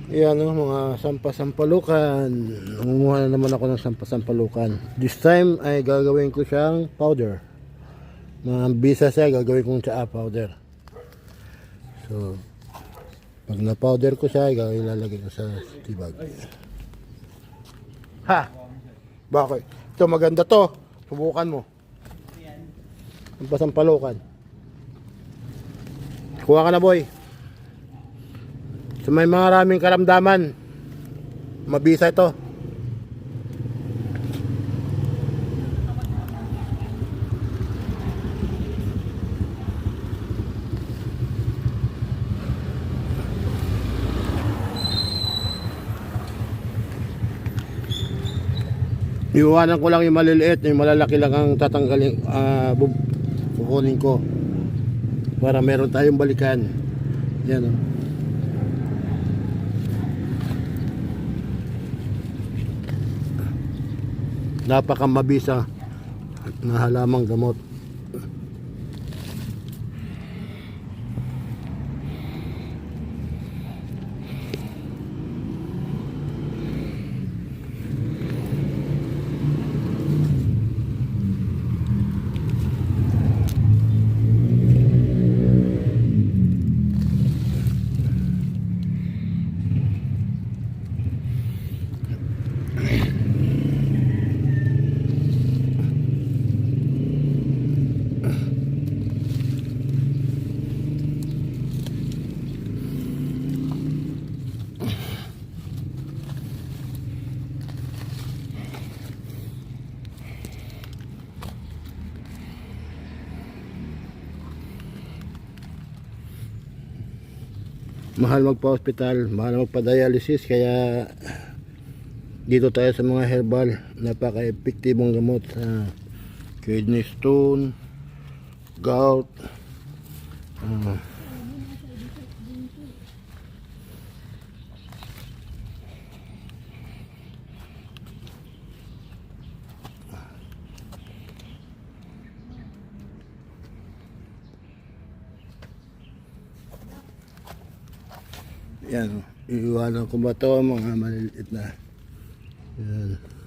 Yan o, mga sampasampalukan. Nangunguha na naman ako ng sampasampalukan. This time ay gagawin ko siyang powder. Mabisa siya, gagawin kong tsaa powder. So, pag na-powder ko siya, ilalagay ko sa tibag. Ha? Bakit? Ito maganda to. Subukan mo. Sampasampalukan. Kuha ka na, boy. So may maraming karamdaman, mabisa ito. Iwanan ko lang yung maliliit, yung malalaki lang ang tatanggalin, kukunin ko para meron tayong balikan. Yan o. Napakamabisa na halamang gamot. Mahal magpa-hospital, mahal magpa-dialysis, kaya dito tayo sa mga herbal. Napaka-epektibong gamot sa kidney stone, gout, yan, iiwanan ko ba ito mga maliliit na yan.